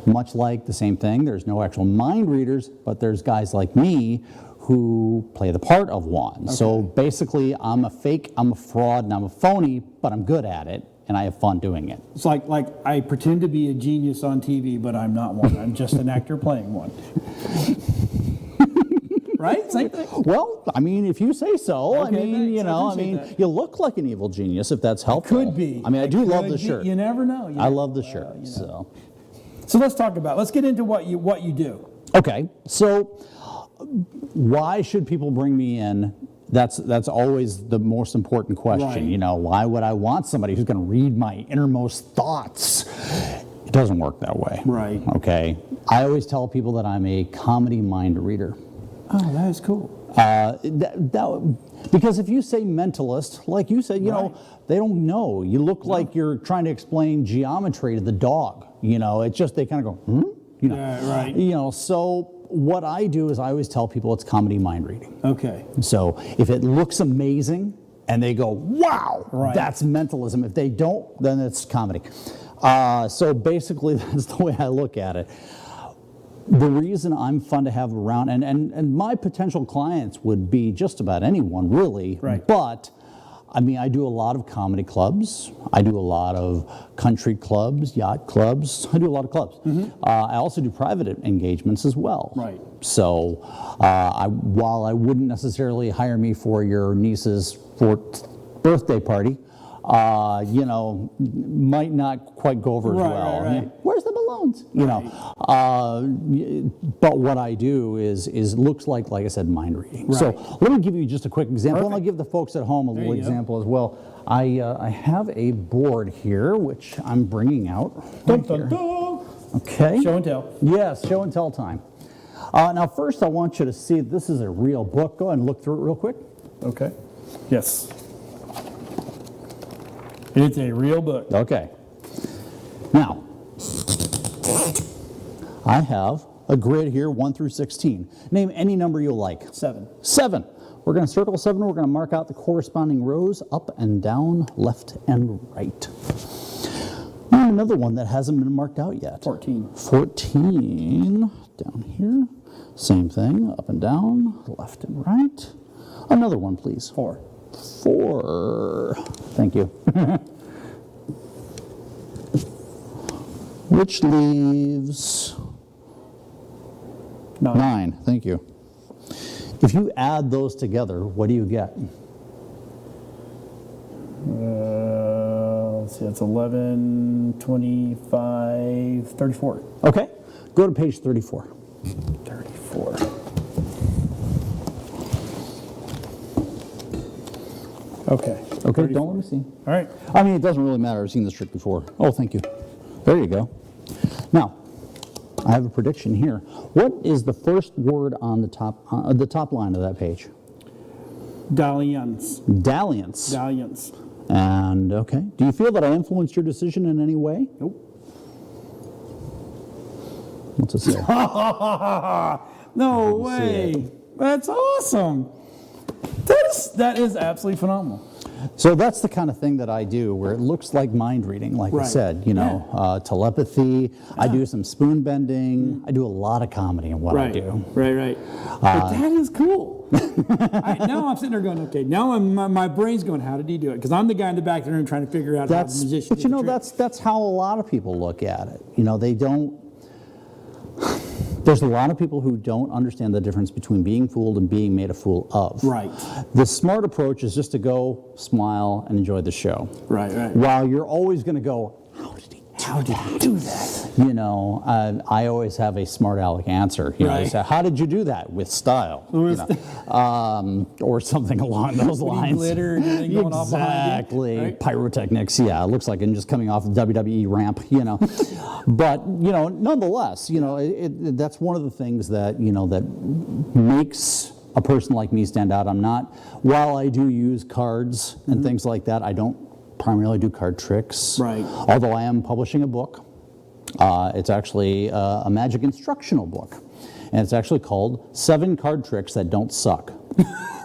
Much like the same thing, there's no actual mind readers, but there's guys like me who play the part of one. So basically, I'm a fake, I'm a fraud, and I'm a phony, but I'm good at it, and I have fun doing it. It's like I pretend to be a genius on TV, but I'm not one. I'm just an actor playing one. Right? Same thing. Well, I mean, if you say so, Okay, thanks. I appreciate that. you look like an evil genius if that's helpful. Could be. I mean, I do love Could the be. shirt. You never know. I love the shirt. So let's talk about. Let's get into what you do. Okay, so why should people bring me in? That's always the most important question. Right. You know, why would I want somebody who's going to read my innermost thoughts? It doesn't work that way. Right. Okay. I always tell people that I'm a comedy mind reader. Oh, that is cool. Because if you say mentalist, like you said, you know, they don't know. You look like you're trying to explain geometry to the dog. You know, it's just they kind of go, you know, right. You know. So what I do is I always tell people it's comedy mind reading. Okay. So if it looks amazing and they go, wow, Right. that's mentalism. If they don't, then it's comedy. So basically, that's the way I look at it. The reason I'm fun to have around, and my potential clients would be just about anyone, really. Right. But, I mean, I do a lot of comedy clubs. I do a lot of country clubs, yacht clubs. I do a lot of clubs. I also do private engagements as well. Right. So, while I wouldn't necessarily hire me for your niece's birthday party, you know, might not quite go over as Right, well. right. Yeah. Where's the balloons? You know, but what I do is looks like I said, mind reading. So let me give you just a quick example, and I'll give the folks at home a little you go. example as well. I have a board here, which I'm bringing out. Right here. Okay. Show and tell. Yes, show and tell time. Now, first, I want you to see this is a real book. Go ahead and look through it real quick. Okay. Yes. It's a real book. Okay. Now, I have a grid here, 1 through 16. Name any number you like. 7. 7. We're going to circle 7. We're going to mark out the corresponding rows, up and down, left and right. And another one that hasn't been marked out yet. 14. 14. Down here. Same thing, up and down, left and right. Another one, please. 4. 4. Thank you. Which leaves 9. Thank you. If you add those together, what do you get? Let's see, that's 11, 25, 34. Okay, go to page 34. 34. Okay. Okay, 34. don't let me see. All right. I mean, it doesn't really matter. I've seen this trick before. Oh, thank you. There you go. Now, I have a prediction here. What is the first word on the top line of that page? Dalliance. Dalliance. Dalliance. And, okay. Do you feel that I influenced your decision in any way? Nope. What's it say? No way. That's awesome. That is absolutely phenomenal. So that's the kind of thing that I do, where it looks like mind reading, like I Right. said, telepathy. I do some spoon bending. I do a lot of comedy in what I do. Right. But that is cool. Now I'm sitting there going, okay, now my brain's going, how did he do it? Because I'm the guy in the back of the room trying to figure out how the musician But did the trick. that's how a lot of people look at it. They don't. There's a lot of people who don't understand the difference between being fooled and being made a fool of. Right. The smart approach is just to go, smile, and enjoy the show. Right. While you're always going to go, how did he do that? I always have a smart aleck answer. I Right. say, how did you do that? With style. Or something along those lines. Glitter and everything going off behind you, Exactly. right? Pyrotechnics. Yeah, it looks like I'm just coming off the WWE ramp. But nonetheless, that's one of the things that that makes a person like me stand out. I'm not. While I do use cards and things like that, I don't primarily do card tricks. Right. Although I am publishing a book. It's actually a magic instructional book. And it's actually called 7 Card Tricks That Don't Suck.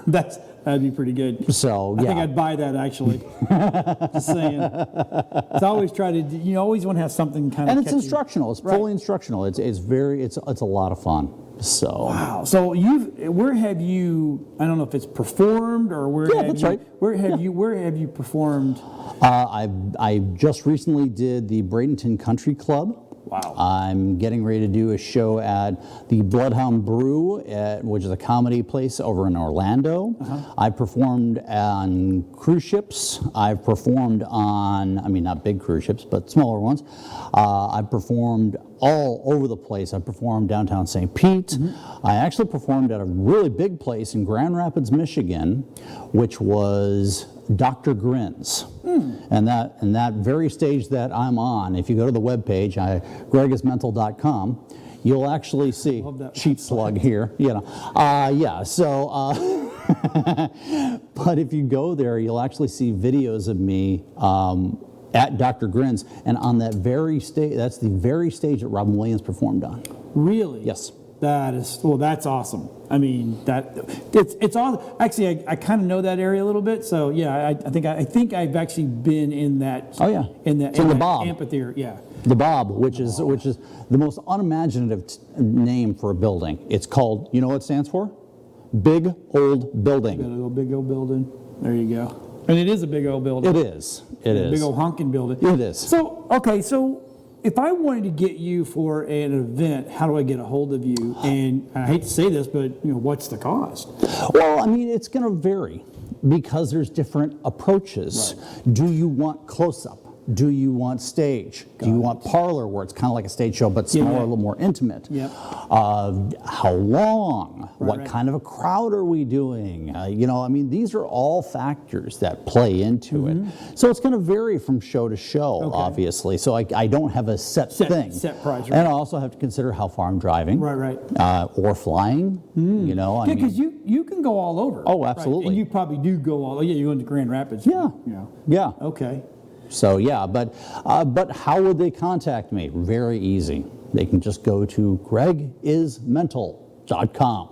That'd be pretty good. So, I yeah. think I'd buy that, actually. Just saying. It's always you always want to have something kind of And it's instructional. It's fully instructional. It's a lot of fun. So. Wow. So where have you, I don't know if it's performed or where Yeah, have that's you, right. where have you performed? I just recently did the Bradenton Country Club. Wow. I'm getting ready to do a show at the Bloodhound Brew, which is a comedy place over in Orlando. I performed on cruise ships. I've performed on, not big cruise ships, but smaller ones. I've performed all over the place. I performed downtown St. Pete. I actually performed at a really big place in Grand Rapids, Michigan, which was Dr. Grins. And that very stage that I'm on, if you go to the webpage, gregismental.com, you'll actually see cheap slug here. But if you go there, you'll actually see videos of me at Dr. Grins, and on that very stage, that's the very stage that Robin Williams performed on. Really? Yes. That's awesome. It's awesome. Actually, I kind of know that area a little bit. So yeah, I think I've actually been in that. Oh yeah. In the that Bob. amphitheater. Yeah. The Bob, which is the most unimaginative name for a building. It's called, you know what it stands for? Big Old Building. Big old building. There you go. And it is a big old building. It is. It is. Big old honking building. It is. So if I wanted to get you for an event, how do I get a hold of you? And I hate to say this, but what's the cost? Well, it's going to vary because there's different approaches. Right. Do you want close-up? Do you want stage? Do you want parlor, where it's kind of like a stage show but smaller, a little more intimate? Yep. How long? What right. kind of a crowd are we doing? These are all factors that play into it. So it's going to vary from show to show, obviously. So I don't have a set thing. Set price. Right? And I also have to consider how far I'm driving. Right. Or flying. Because you can go all over. Oh, absolutely. Right? And you probably do go all over. Yeah, you're going to Grand Rapids. Yeah. Okay. So but how would they contact me? Very easy. They can just go to gregismental.com.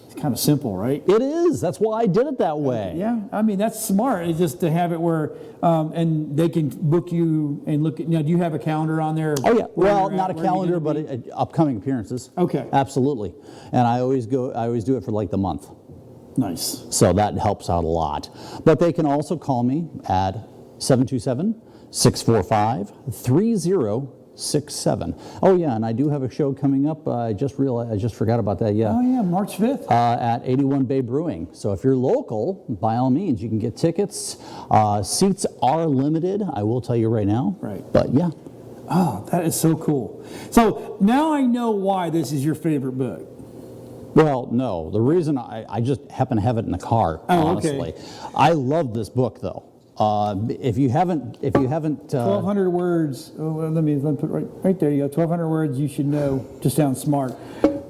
It's kind of simple, right? It is. That's why I did it that way. Yeah, that's smart. It's just to have it where, and they can book you and look at. Do you have a calendar on there? Oh yeah. Well, you're not at, a where you're calendar, gonna but be? upcoming appearances. Okay. Absolutely. And I always do it for like the month. Nice. So that helps out a lot. But they can also call me at 727-645-3067. Oh yeah, and I do have a show coming up. I just forgot about that. Yeah. Oh yeah, March 5th. At 81 Bay Brewing. So if you're local, by all means, you can get tickets. Seats are limited, I will tell you right now. Right. But yeah. Oh, that is so cool. So now I know why this is your favorite book. Well, no. The reason I just happen to have it in the car, honestly. Okay. I love this book, though. If you haven't, 1,200 words. Oh, well, let me put right there. You go. 1,200 words you should know. Just sounds smart.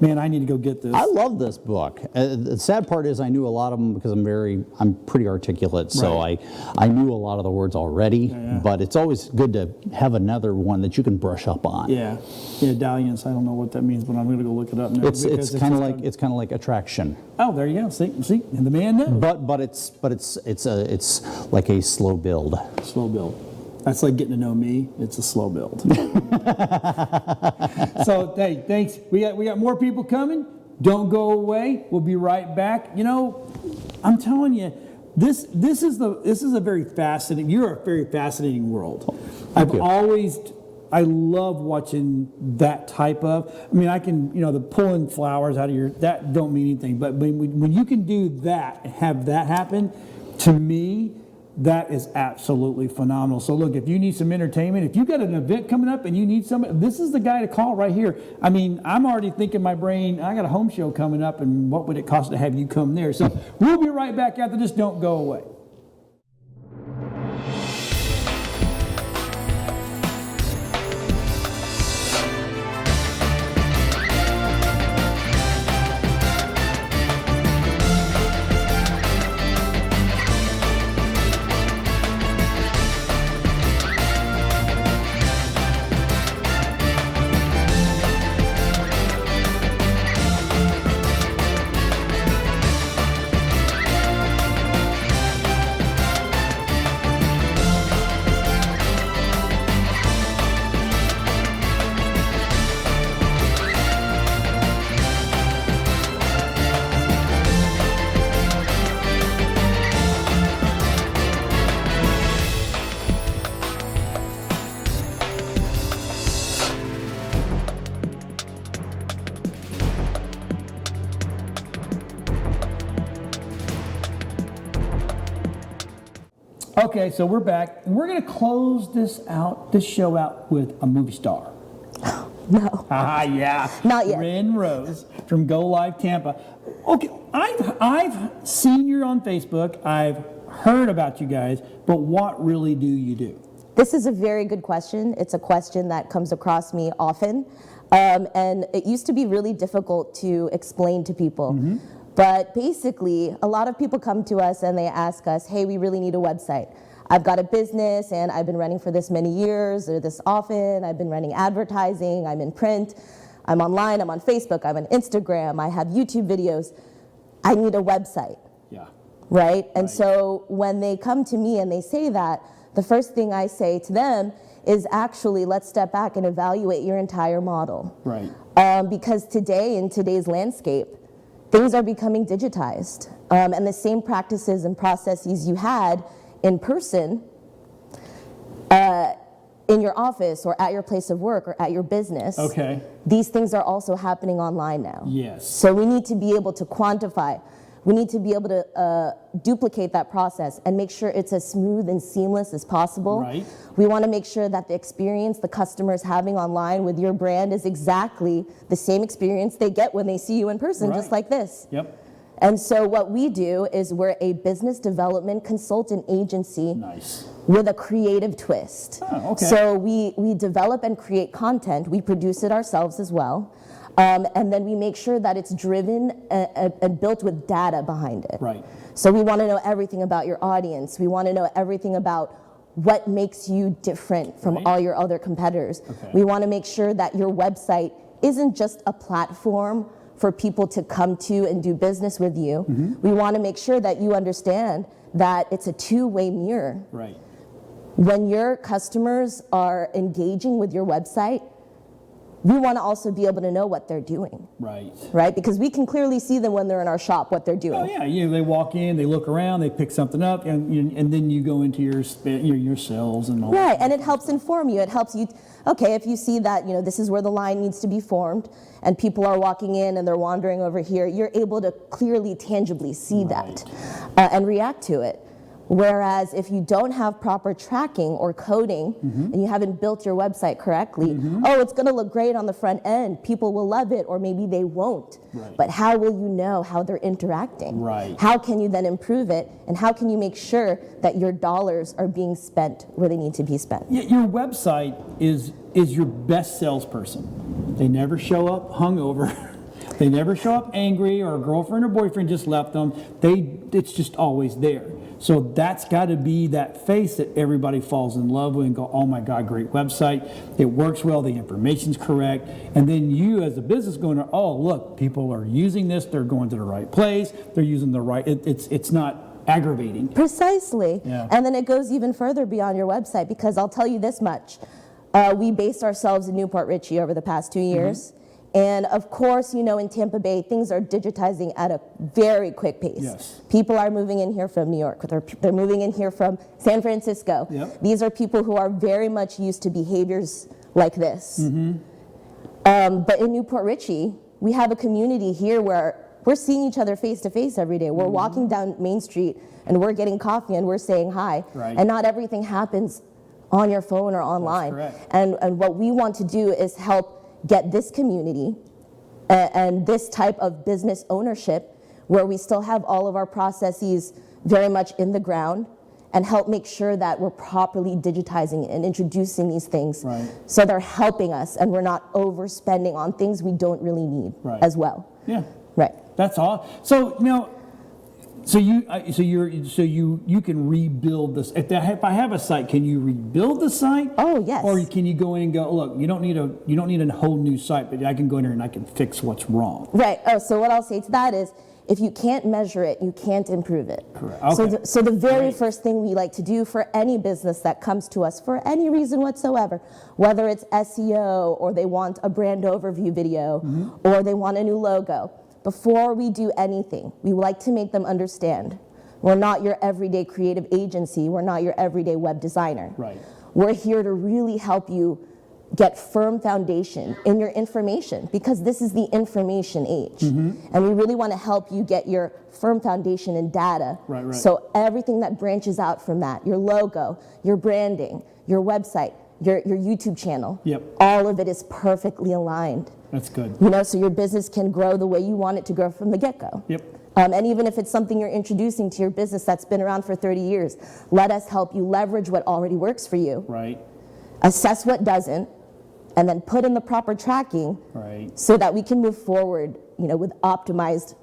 man, I need to go get this. I love this book. The sad part is I knew a lot of them because I'm pretty articulate, so Right. I knew a lot of the words already. But it's always good to have another one that you can brush up on. Yeah, dalliance. I don't know what that means, but I'm going to go look it up now. It's kind of like attraction. Oh, there you go. See, and the man knows. But it's like a slow build. Slow build. That's like getting to know me. It's a slow build. So, hey, thanks. We got more people coming. Don't go away. We'll be right back. You know, I'm telling you, this is a very fascinating. You're a very fascinating world. I love watching that type of. I mean, I can, the pulling flowers out of that don't mean anything. But when you can do that and have that happen, to me, that is absolutely phenomenal. So look, if you need some entertainment, if you've got an event coming up and you need somebody, this is the guy to call right here. I mean, I'm already thinking in my brain, I got a home show coming up, and what would it cost to have you come there? So we'll be right back after this. Don't go away. Okay, so we're back, and we're going to close this show out with a movie star. No. Yeah. Not yet. Ren Rose from Go Live Tampa. Okay, I've seen you on Facebook. I've heard about you guys, but what really do you do? This is a very good question. It's a question that comes across me often, and it used to be really difficult to explain to people. Mm-hmm. But basically, a lot of people come to us and they ask us, hey, we really need a website. I've got a business and I've been running for this many years or this often. I've been running advertising. I'm in print. I'm online. I'm on Facebook. I'm on Instagram. I have YouTube videos. I need a website. Yeah. Right? And so when they come to me and they say that, the first thing I say to them is actually, let's step back and evaluate your entire model. Right. Because today, in today's landscape, things are becoming digitized, and the same practices and processes you had in person, in your office or at your place of work or at your business, okay, these things are also happening online now. Yes. So we need to be able to quantify. We need to be able to duplicate that process and make sure it's as smooth and seamless as possible. Right. We want to make sure that the experience the customer is having online with your brand is exactly the same experience they get when they see you in person, Right. just like this. Yep. And so what we do is we're a business development consultant agency. Nice. With a creative twist. Oh, okay. So we develop and create content. We produce it ourselves as well. And then we make sure that it's driven and built with data behind it. Right. So we want to know everything about your audience. We want to know everything about what makes you different from Right. all your other competitors. Okay. We want to make sure that your website isn't just a platform for people to come to and do business with you. Mm-hmm. We want to make sure that you understand that it's a two-way mirror. Right. When your customers are engaging with your website, we want to also be able to know what they're doing. Right. Right? Because we can clearly see them when they're in our shop, what they're doing. Oh yeah, they walk in, they look around, they pick something up, and then you go into your sales and all. Right, and it helps inform you. It helps you. Okay, if you see that this is where the line needs to be formed, and people are walking in and they're wandering over here, you're able to clearly, tangibly see that and react to it. Whereas if you don't have proper tracking or coding, mm-hmm. and you haven't built your website correctly, mm-hmm. oh, it's going to look great on the front end. People will love it, or maybe they won't. Right. But how will you know how they're interacting? Right. How can you then improve it? And how can you make sure that your dollars are being spent where they need to be spent? Yeah, your website is your best salesperson. They never show up hungover. They never show up angry, or a girlfriend or boyfriend just left them. It's just always there. So that's got to be that face that everybody falls in love with and go, oh my God, great website. It works well. The information's correct. And then you as a business going, oh, look, people are using this. They're going to the right place. They're using the right, it's not aggravating. Precisely. Yeah. And then it goes even further beyond your website, because I'll tell you this much. We based ourselves in Newport Ritchea over the past 2 years. And of course, you know, in Tampa Bay, things are digitizing at a very quick pace. Yes. People are moving in here from New York. They're moving in here from San Francisco. Yep. These are people who are very much used to behaviors like this. But in Newport Ritchea, we have a community here where we're seeing each other face to face every day. We're walking down Main Street and we're getting coffee and we're saying hi. Right. And not everything happens on your phone or online. That's correct. And what we want to do is help get this community and this type of business ownership where we still have all of our processes very much in the ground, and help make sure that we're properly digitizing and introducing these things. Right. So they're helping us and we're not overspending on things we don't really need as well. Yeah. Right. That's all. So, you know, so you can rebuild this. If I have a site, can you rebuild the site? Oh, yes. Or can you go in and go, look, you don't need a whole new site, but I can go in there and I can fix what's wrong. Right. Oh, so what I'll say to that is, if you can't measure it, you can't improve it. Correct. Okay. So the very first thing we like to do for any business that comes to us for any reason whatsoever, whether it's SEO or they want a brand overview video or they want a new logo, before we do anything, we like to make them understand we're not your everyday creative agency. We're not your everyday web designer. Right. We're here to really help you get firm foundation in your information, because this is the information age. And we really want to help you get your firm foundation in data. Right. So everything that branches out from that, your logo, your branding, your website, your YouTube channel, all of it is perfectly aligned. That's good. You know, so your business can grow the way you want it to grow from the get-go. And even if it's something you're introducing to your business that's been around for 30 years, let us help you leverage what already works for you. Right. Assess what doesn't, and then put in the proper tracking so that we can move forward, you know, with optimized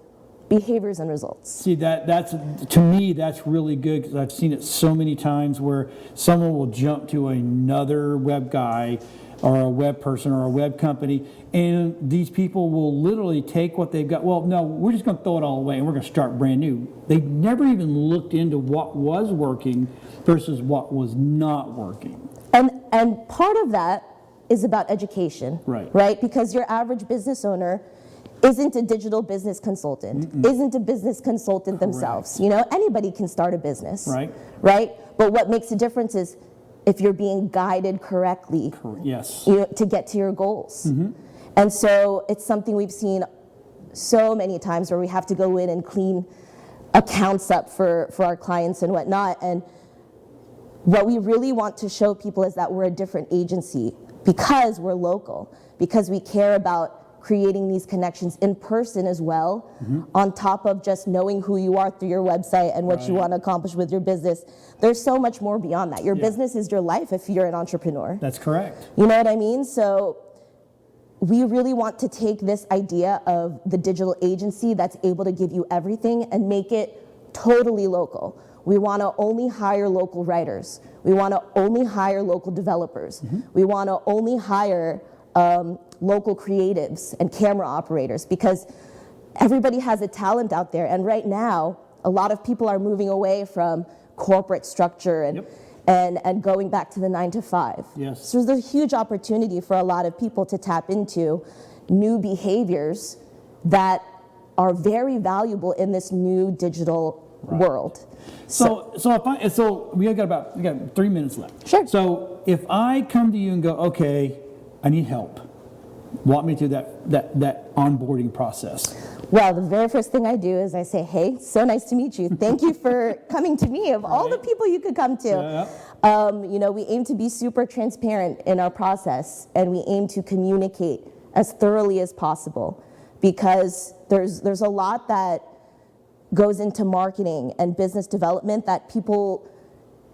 behaviors and results. See, that's to me, that's really good, because I've seen it so many times where someone will jump to another web guy or a web person or a web company, and these people will literally take what they've got. Well, no, we're just going to throw it all away and we're going to start brand new. They never even looked into what was working versus what was not working. And part of that is about education, right? Because your average business owner isn't a digital business consultant, isn't a business consultant themselves. You know, anybody can start a business, right? But what makes a difference is if you're being guided correctly, you know, to get to your goals. And so it's something we've seen so many times where we have to go in and clean accounts up for our clients and whatnot. And what we really want to show people is that we're a different agency, because we're local, because we care about creating these connections in person as well, on top of just knowing who you are through your website and what you want to accomplish with your business. There's so much more beyond that. Your business is your life if you're an entrepreneur. That's correct. You know what I mean? So we really want to take this idea of the digital agency that's able to give you everything and make it totally local. We want to only hire local writers. We want to only hire local developers. We want to only hire local creatives and camera operators, because everybody has a talent out there. And right now, a lot of people are moving away from corporate structure and going back to the 9 to 5. So there's a huge opportunity for a lot of people to tap into new behaviors that are very valuable in this new digital world. So we got 3 minutes left. Sure. So if I come to you and go, okay, I need help, walk me through that onboarding process. Well, the very first thing I do is I say, hey, so nice to meet you. Thank you for coming to me. Of all the people you could come to, you know, we aim to be super transparent in our process, and we aim to communicate as thoroughly as possible, because there's a lot that goes into marketing and business development that people,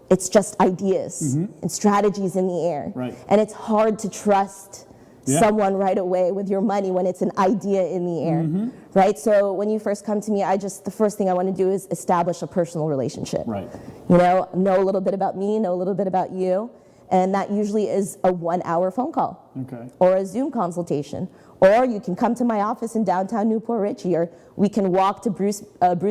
it's just ideas and strategies in the air. And it's hard to trust someone right away with your money when it's an idea in the air, right? So when you first come to me, the first thing I want to do is establish a personal relationship. Right. You know a little bit about me, know a little bit about you, and that usually is a 1-hour phone call. Okay. Or a Zoom consultation. Or you can come to my office in downtown Newport Ritchea, or we can walk to Bruce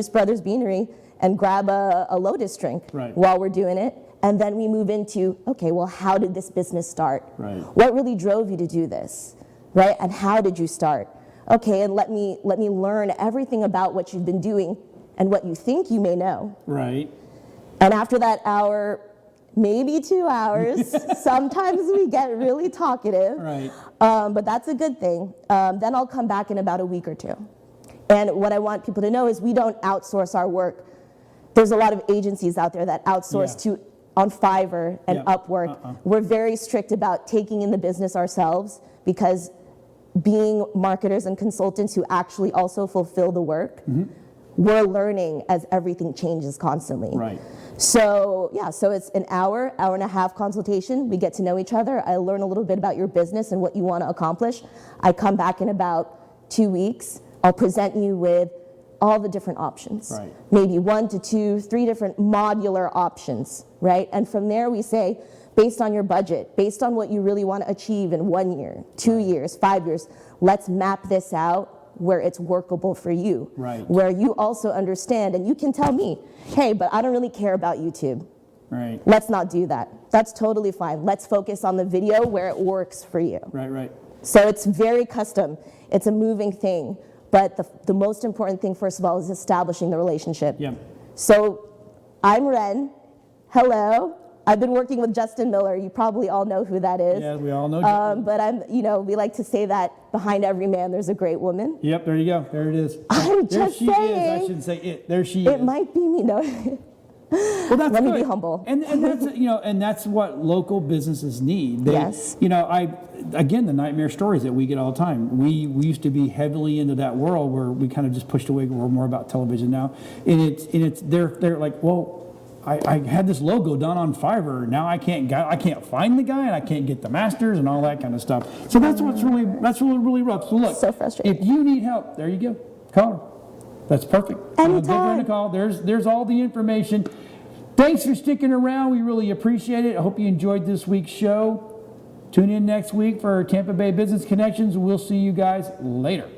Brothers Beanery and grab a Lotus drink while we're doing it. And then we move into, okay, well, how did this business start? Right. What really drove you to do this, right? And how did you start? Okay, and let me learn everything about what you've been doing and what you think you may know. Right. And after that hour, maybe 2 hours, sometimes we get really talkative. Right. But that's a good thing. Then I'll come back in about a week or two. And what I want people to know is we don't outsource our work. There's a lot of agencies out there that outsource on Fiverr and Upwork. We're very strict about taking in the business ourselves, because being marketers and consultants who actually also fulfill the work, we're learning as everything changes constantly. Right. So so it's an hour and a half consultation. We get to know each other. I learn a little bit about your business and what you want to accomplish. I come back in about 2 weeks. I'll present you with all the different options. Right. Maybe 1 to 2, 3 different modular options, right? And from there we say, based on your budget, based on what you really want to achieve in 1 year, 2 years, 5 years, let's map this out where it's workable for you. Right. Where you also understand, and you can tell me, hey, but I don't really care about YouTube. Right. Let's not do that. That's totally fine. Let's focus on the video where it works for you. Right. So it's very custom. It's a moving thing. But the most important thing, first of all, is establishing the relationship. Yeah. So I'm Ren. Hello. I've been working with Justin Miller. You probably all know who that is. Yeah, we all know Justin. But we like to say that behind every man there's a great woman. Yep, there you go. There it is. I'm there just she saying. is. I shouldn't say it. There she is. It might be me. No. Well, that's Let me good. be humble. And that's and that's what local businesses need. Yes. Again, the nightmare stories that we get all the time. We used to be heavily into that world where we kind of just pushed away. We're more about television now, and they're like, well, I had this logo done on Fiverr. Now I can't find the guy, and I can't get the masters and all that kind of stuff. So that's really rough. So look, So frustrating. if you need help, there you go. Call her. That's perfect. Anytime. Give her a call. There's all the information. Thanks for sticking around. We really appreciate it. I hope you enjoyed this week's show. Tune in next week for Tampa Bay Business Connections. We'll see you guys later.